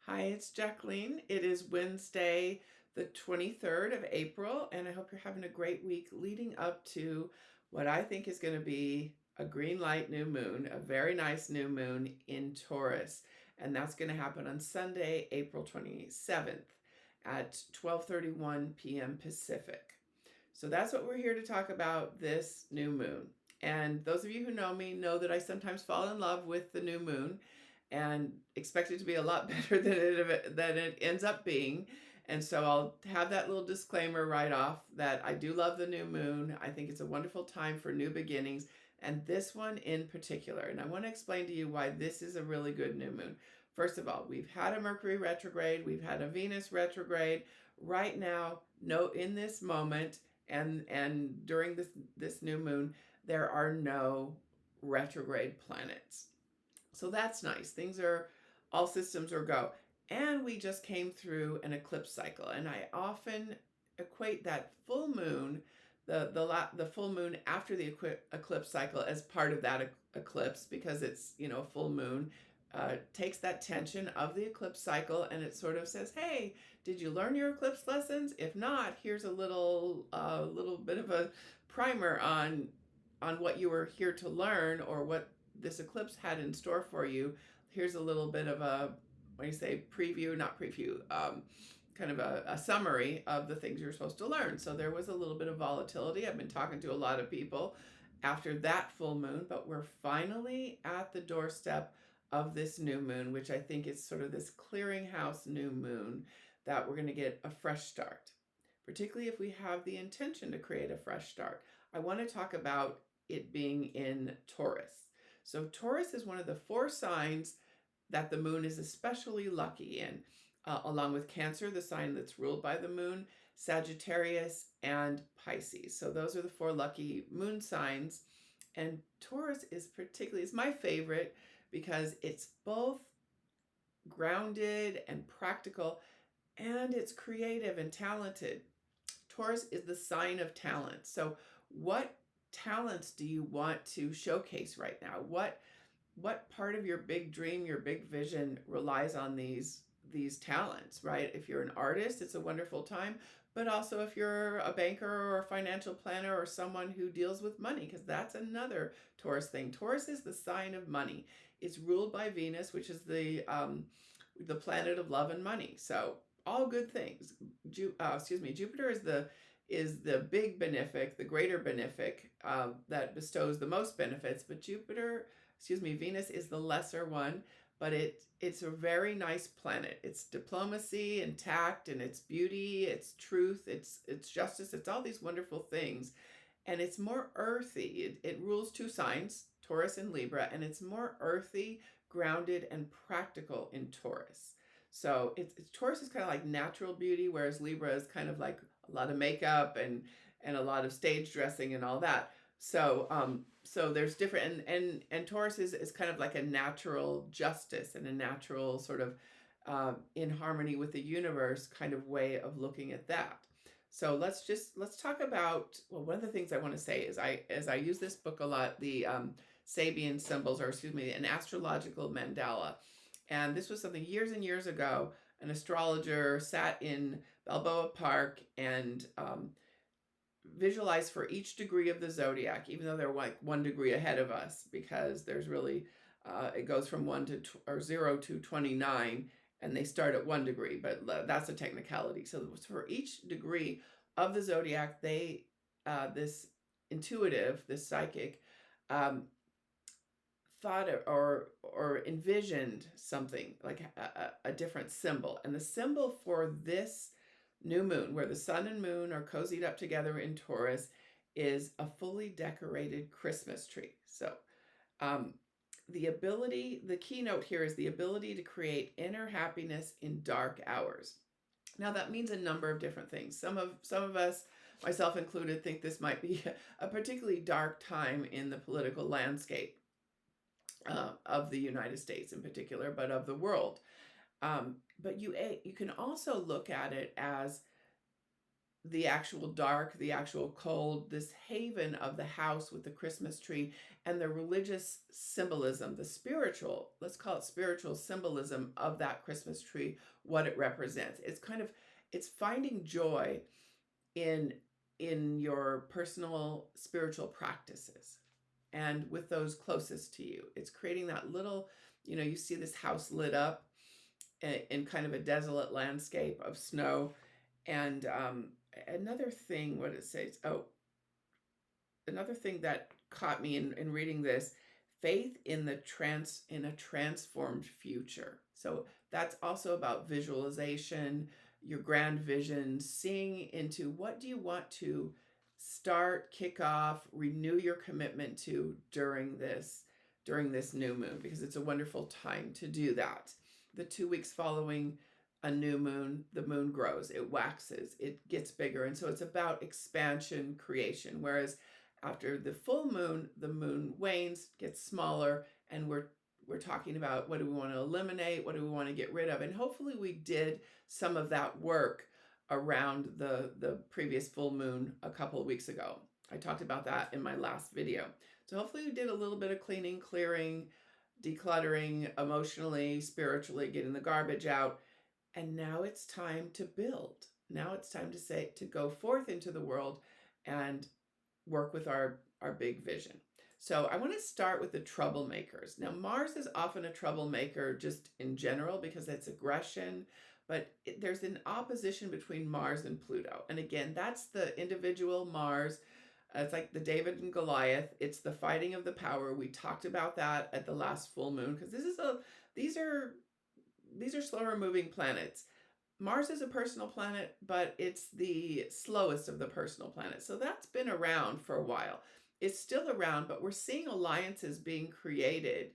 Hi, it's Jacqueline. It is Wednesday, the 23rd of April, and I hope you're having a great week leading up to what I think is going to be a green light new moon, a very nice new moon in Taurus. And that's going to happen on Sunday, April 27th at 12:31 p.m. Pacific. So that's what we're here to talk about this new moon. And those of you who know me know that I sometimes fall in love with the new moon and expect it to be a lot better than it ends up being. And so I'll have that little disclaimer right off that I do love the new moon. I think it's a wonderful time for new beginnings, and this one in particular. And I want to explain to you why this is a really good new moon. First of all, we've had a Mercury retrograde, we've had a Venus retrograde. Right now, no, in this moment, and during this new moon, there are no retrograde planets. So that's nice. Things are, all systems are go. And we just came through an eclipse cycle, and I often equate that full moon, the full moon after the eclipse cycle, as part of that eclipse, because it's a full moon. Takes that tension of the eclipse cycle and it sort of says, "Hey, did you learn your eclipse lessons? If not, here's a little bit of a primer on what you were here to learn, or what this eclipse had in store for you. Here's a little bit of a, what do you say, preview, not preview, kind of a summary of the things you're supposed to learn." So there was a little bit of volatility. I've been talking to a lot of people after that full moon, but we're finally at the doorstep of this new moon, which I think is sort of this clearinghouse new moon, that we're going to get a fresh start, particularly if we have the intention to create a fresh start. I want to talk about it being in Taurus. So Taurus is one of the four signs that the moon is especially lucky in, along with Cancer, the sign that's ruled by the moon, Sagittarius, and Pisces. So those are the four lucky moon signs. And Taurus is my favorite because it's both grounded and practical, and it's creative and talented. Taurus is the sign of talent. So what talents do you want to showcase right now? What part of your big dream, your big vision relies on these talents, right? If you're an artist, it's a wonderful time, but also if you're a banker or a financial planner or someone who deals with money, because that's another Taurus thing. Taurus is the sign of money. It's ruled by Venus, which is the planet of love and money. So all good things. Jupiter is the big benefic, the greater benefic, that bestows the most benefits. But Venus is the lesser one, but it's a very nice planet. It's diplomacy and tact, and it's beauty, it's truth, it's justice, it's all these wonderful things. And it's more earthy. It rules two signs, Taurus and Libra, and it's more earthy, grounded, and practical in Taurus. So Taurus is kind of like natural beauty, whereas Libra is kind of like a lot of makeup and a lot of stage dressing and all that. So there's different, and Taurus is kind of like a natural justice and a natural sort of in harmony with the universe kind of way of looking at that. So let's talk about, well, one of the things I want to say is I use this book a lot, the Sabian symbols, or an astrological mandala. And this was something years and years ago. An astrologer sat in Balboa Park and visualized for each degree of the zodiac, even though they're like 1 degree ahead of us, because there's really, it goes from 0 to 29, and they start at 1 degree, but that's a technicality. So for each degree of the zodiac, this intuitive, this psychic, thought or envisioned something like a different symbol. And the symbol for this new moon, where the sun and moon are cozied up together in Taurus, is a fully decorated Christmas tree. So the keynote here is the ability to create inner happiness in dark hours. Now that means a number of different things. Some of us, myself included, think this might be a particularly dark time in the political landscape of the United States in particular, but of the world. But you can also look at it as the actual dark, the actual cold, this haven of the house with the Christmas tree, and the religious symbolism, the spiritual, let's call it spiritual symbolism of that Christmas tree, what it represents. It's kind of, it's finding joy in your personal spiritual practices and with those closest to you. It's creating that little, you see this house lit up in kind of a desolate landscape of snow. And another thing, what it says, oh, another thing that caught me in reading this, faith in in a transformed future. So that's also about visualization, your grand vision, seeing into what do you want to start, kick off, renew your commitment to during this new moon, because it's a wonderful time to do that. The 2 weeks following a new moon, the moon grows, it waxes, it gets bigger. And so it's about expansion, creation. Whereas after the full moon, the moon wanes, gets smaller, and we're talking about what do we want to eliminate, what do we want to get rid of. And hopefully we did some of that work around the previous full moon a couple of weeks ago. I talked about that in my last video. So hopefully we did a little bit of cleaning, clearing, decluttering, emotionally, spiritually, getting the garbage out. And now it's time to build. Now it's time to go forth into the world and work with our big vision. So I want to start with the troublemakers. Now, Mars is often a troublemaker just in general because it's aggression, but there's an opposition between Mars and Pluto. And again, that's the individual Mars. It's like the David and Goliath. It's the fighting of the power. We talked about that at the last full moon because these are slower moving planets. Mars is a personal planet, but it's the slowest of the personal planets. So that's been around for a while. It's still around, but we're seeing alliances being created.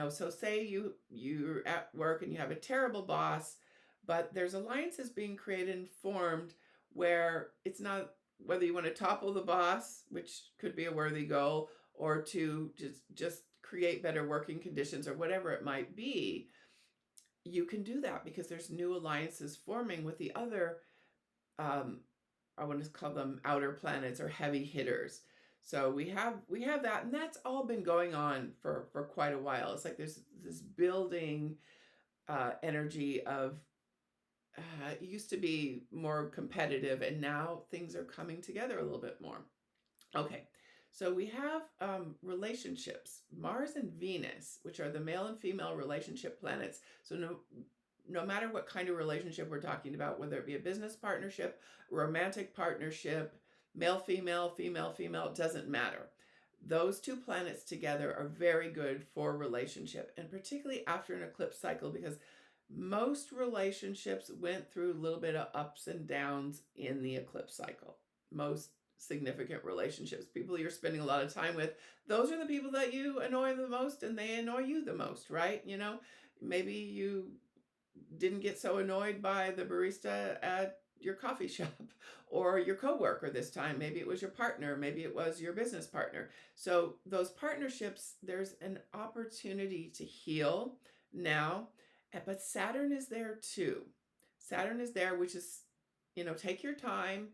So say you're at work and you have a terrible boss, but there's alliances being created and formed where it's not whether you want to topple the boss, which could be a worthy goal, or to just create better working conditions or whatever it might be. You can do that because there's new alliances forming with the other, I want to call them outer planets or heavy hitters. So we have that, and that's all been going on for quite a while. It's like there's this building energy of it used to be more competitive, and now things are coming together a little bit more. Okay, so we have relationships, Mars and Venus, which are the male and female relationship planets. So no matter what kind of relationship we're talking about, whether it be a business partnership, romantic partnership, male, female, female, female, it doesn't matter. Those two planets together are very good for relationship, and particularly after an eclipse cycle, because most relationships went through a little bit of ups and downs in the eclipse cycle. Most significant relationships, people you're spending a lot of time with, those are the people that you annoy the most and they annoy you the most, right? Maybe you didn't get so annoyed by the barista at your coffee shop or your coworker this time. Maybe it was your partner, maybe it was your business partner. So those partnerships, there's an opportunity to heal now, but Saturn is there too. Saturn is there, which is, take your time.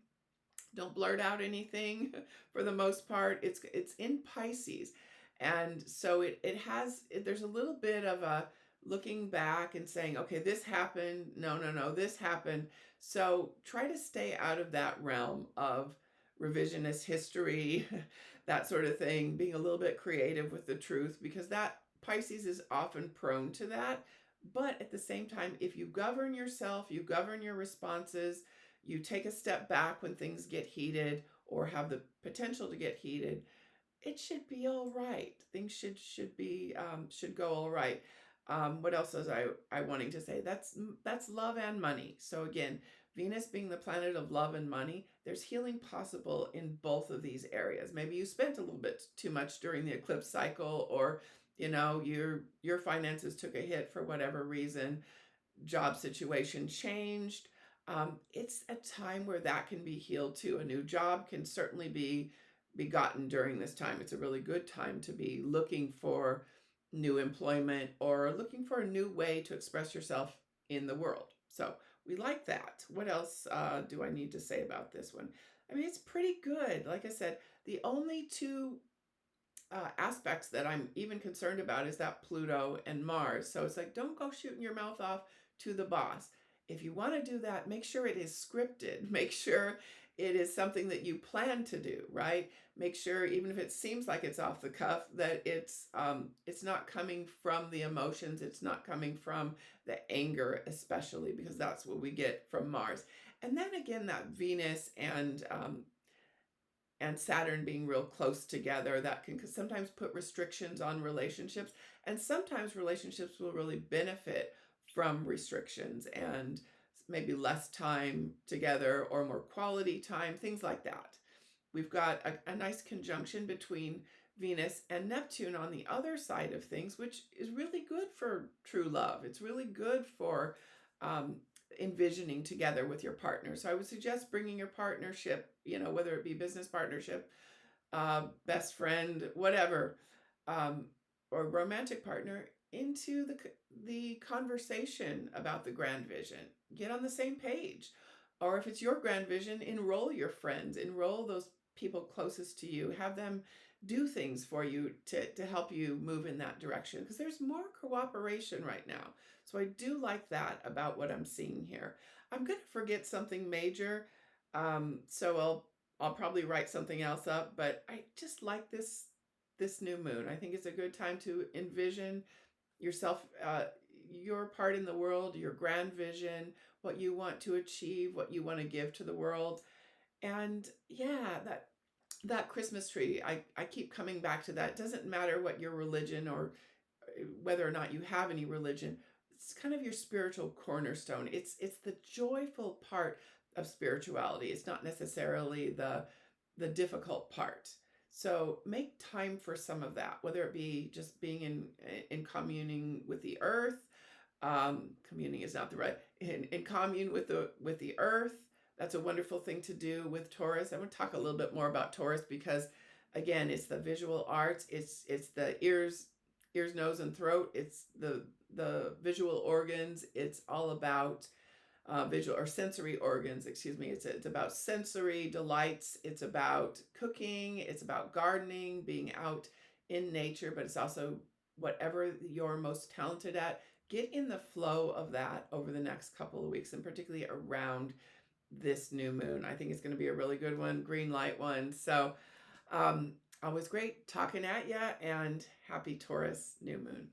Don't blurt out anything for the most part. It's in Pisces. And so there's a little bit of a looking back and saying, okay, this happened. No, this happened. So try to stay out of that realm of revisionist history, that sort of thing, being a little bit creative with the truth, because that Pisces is often prone to that. But at the same time, if you govern yourself, you govern your responses, you take a step back when things get heated or have the potential to get heated, it should be all right. Things should go all right. What else was I wanting to say? That's love and money. So again, Venus being the planet of love and money, there's healing possible in both of these areas. Maybe you spent a little bit too much during the eclipse cycle, or your finances took a hit for whatever reason, job situation changed. It's a time where that can be healed too. A new job can certainly be gotten during this time. It's a really good time to be looking for new employment or looking for a new way to express yourself in the world. So we like that. What else do I need to say about this one? I mean, it's pretty good. Like I said, the only two aspects that I'm even concerned about is that Pluto and Mars. So it's like, don't go shooting your mouth off to the boss. If you want to do that, make sure it is scripted. Make sure it is something that you plan to do, right? Make sure, even if it seems like it's off the cuff, that it's not coming from the emotions. It's not coming from the anger, especially because that's what we get from Mars. And then again, that Venus and Saturn being real close together, that can sometimes put restrictions on relationships. And sometimes relationships will really benefit from restrictions and maybe less time together or more quality time, things like that. We've got a nice conjunction between Venus and Neptune on the other side of things, which is really good for true love. It's really good for um, envisioning together with your partner. So I would suggest bringing your partnership, whether it be business partnership, best friend, whatever, um, or romantic partner, into the conversation about the grand vision. Get on the same page. Or if it's your grand vision, enroll your friends, enroll those people closest to you, have them do things for you to help you move in that direction, because there's more cooperation right now. So I do like that about what I'm seeing here. I'm going to forget something major, so I'll probably write something else up, but I just like this new moon. I think it's a good time to envision yourself, your part in the world, your grand vision, what you want to achieve, what you want to give to the world. And yeah, that Christmas tree, I keep coming back to that. It doesn't matter what your religion or whether or not you have any religion. It's kind of your spiritual cornerstone. It's the joyful part of spirituality. It's not necessarily the difficult part. So make time for some of that, whether it be just being in communing with the earth. Communing is not the right, in commune with the earth. That's a wonderful thing to do with Taurus. I want to talk a little bit more about Taurus because, again, it's the visual arts. It's the ears, nose, and throat. It's the visual organs. It's all about visual or sensory organs. Excuse me. It's about sensory delights. It's about cooking. It's about gardening, being out in nature. But it's also whatever you're most talented at. Get in the flow of that over the next couple of weeks, and particularly around this new moon. I think it's going to be a really good one, green light one. So, always great talking at you, and happy Taurus new moon.